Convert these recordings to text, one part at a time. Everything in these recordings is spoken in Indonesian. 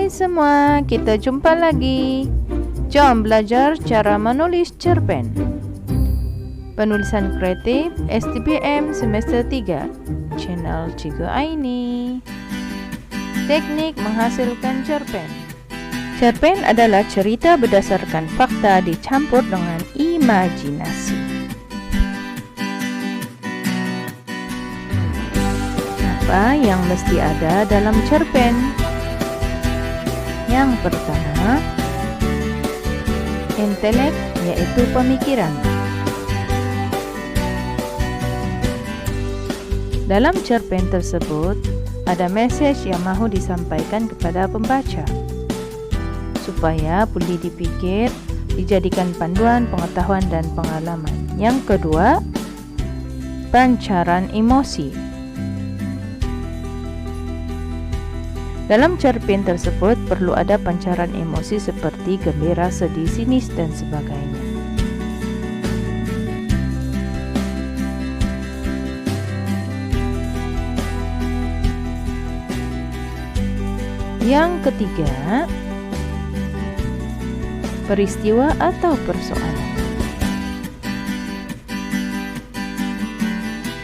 Hai semua, kita jumpa lagi. Jom belajar cara menulis cerpen. Penulisan kreatif STPM semester 3, channel Cikgu Aini. Teknik menghasilkan cerpen. Cerpen adalah cerita berdasarkan fakta dicampur dengan imajinasi. Apa yang mesti ada dalam cerpen? Yang pertama, intelek, yaitu pemikiran. Dalam cerpen tersebut, ada mesej yang mahu disampaikan kepada pembaca, supaya boleh dipikir, dijadikan panduan pengetahuan dan pengalaman. Yang kedua, pancaran emosi. Dalam cerpen tersebut perlu ada pancaran emosi seperti gembira, sedih, sinis, dan sebagainya. Yang ketiga, peristiwa atau persoalan.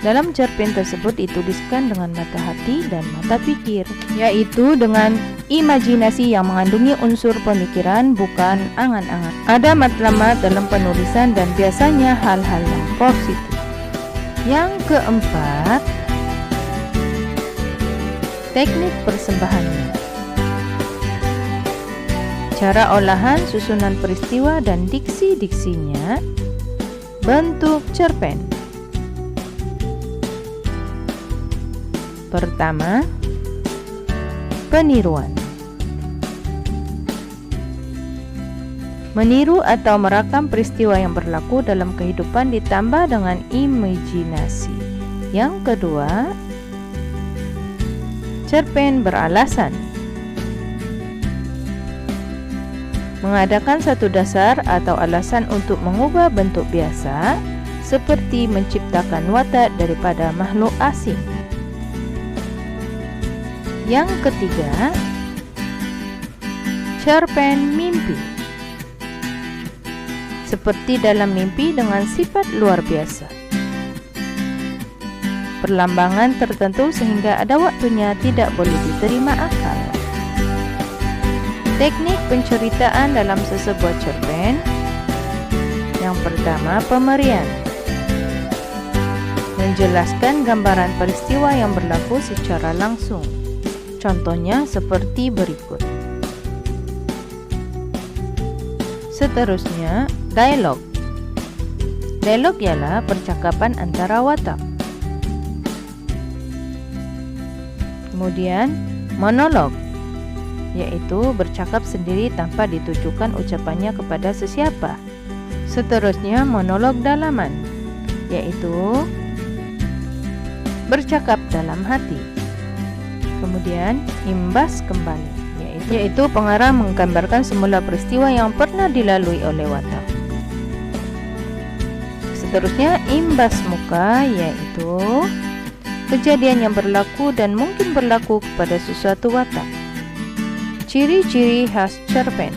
Dalam cerpen tersebut dituliskan dengan mata hati dan mata pikir, yaitu dengan imajinasi yang mengandungi unsur pemikiran, bukan angan-angan. Ada matlamat dalam penulisan dan biasanya hal-hal yang positif. Yang keempat, teknik persembahannya. Cara olahan, susunan peristiwa, dan diksi-diksinya. Bentuk cerpen. Pertama, peniruan. Meniru atau merakam peristiwa yang berlaku dalam kehidupan ditambah dengan imajinasi. Yang kedua, cerpen beralasan. Mengadakan satu dasar atau alasan untuk mengubah bentuk biasa, seperti menciptakan watak daripada makhluk asing. Yang ketiga, cerpen mimpi. Seperti dalam mimpi dengan sifat luar biasa. Perlambangan tertentu sehingga ada waktunya tidak boleh diterima akal. Teknik penceritaan dalam sesebuah cerpen. Yang pertama, pemerian. Menjelaskan gambaran peristiwa yang berlaku secara langsung. Contohnya seperti berikut. Seterusnya, dialog. Dialog ialah percakapan antara watak. Kemudian, monolog, yaitu bercakap sendiri tanpa ditujukan ucapannya kepada sesiapa. Seterusnya, monolog dalaman, yaitu bercakap dalam hati. Kemudian, imbas kembali, yaitu pengarang menggambarkan semula peristiwa yang pernah dilalui oleh watak. Seterusnya, imbas muka, yaitu kejadian yang berlaku dan mungkin berlaku kepada sesuatu watak. Ciri-ciri khas cerpen.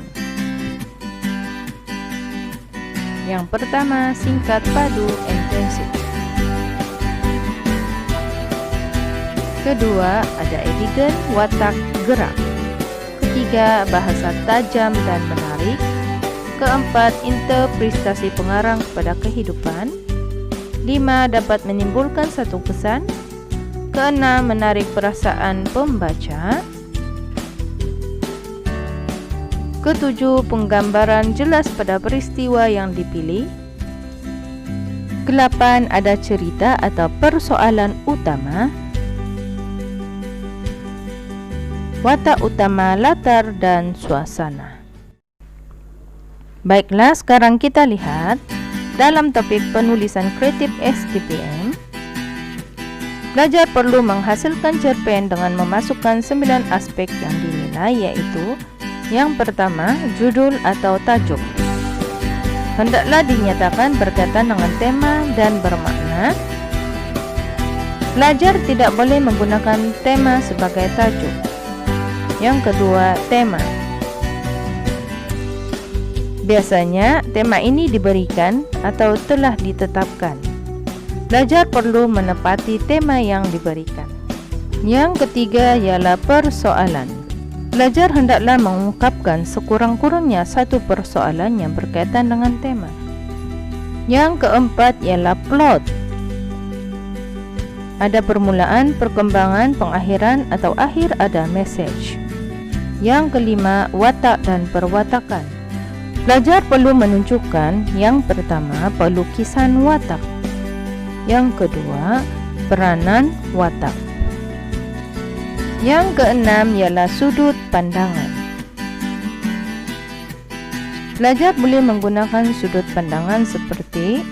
Yang pertama, singkat, padu, intensif. Kedua, ada elegan, watak, gerak. Ketiga, bahasa tajam dan menarik. Keempat, interpretasi pengarang kepada kehidupan. 5, dapat menimbulkan satu kesan. Keenam, menarik perasaan pembaca. Ketujuh, penggambaran jelas pada peristiwa yang dipilih. 8, ada cerita atau persoalan utama. Watak utama, latar, dan suasana. Baiklah, sekarang kita lihat dalam topik penulisan kreatif STPM. Belajar perlu menghasilkan cerpen dengan memasukkan 9 aspek yang dinilai, yaitu yang pertama, judul atau tajuk. Hendaklah dinyatakan berkaitan dengan tema dan bermakna. Pelajar tidak boleh menggunakan tema sebagai tajuk. Yang kedua, tema. Biasanya, tema ini diberikan atau telah ditetapkan. Pelajar perlu menepati tema yang diberikan. Yang ketiga ialah persoalan. Pelajar hendaklah mengungkapkan sekurang-kurangnya satu persoalan yang berkaitan dengan tema. Yang keempat ialah plot. Ada permulaan, perkembangan, pengakhiran atau akhir ada message. Yang kelima, watak dan perwatakan. Pelajar perlu menunjukkan yang pertama pelukisan watak. Yang kedua, peranan watak. Yang keenam ialah sudut pandangan. Pelajar boleh menggunakan sudut pandangan seperti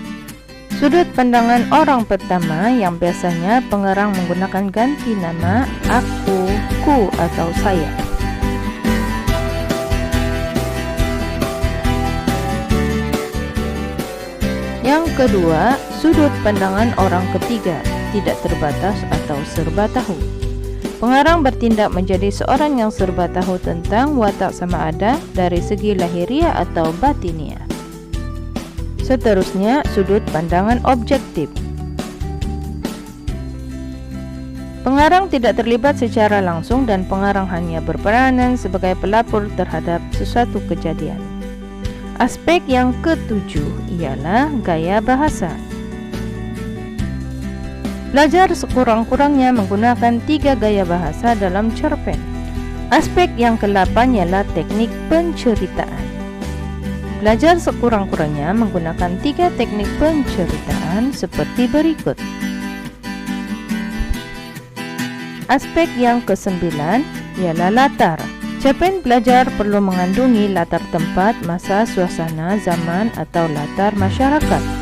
sudut pandangan orang pertama yang biasanya pengarang menggunakan ganti nama aku, ku atau saya. Yang kedua, sudut pandangan orang ketiga, tidak terbatas atau serba tahu. Pengarang bertindak menjadi seorang yang serba tahu tentang watak sama ada dari segi lahiriah atau batiniah. Seterusnya, sudut pandangan objektif. Pengarang tidak terlibat secara langsung dan pengarang hanya berperanan sebagai pelapor terhadap sesuatu kejadian. Aspek yang ketujuh ialah gaya bahasa. Pelajar sekurang-kurangnya menggunakan 3 gaya bahasa dalam cerpen. Aspek yang ke-8 ialah teknik penceritaan. Pelajar sekurang-kurangnya menggunakan 3 teknik penceritaan seperti berikut. Aspek yang ke-9 ialah latar. Cerpen pelajar perlu mengandungi latar tempat, masa, suasana, zaman atau latar masyarakat.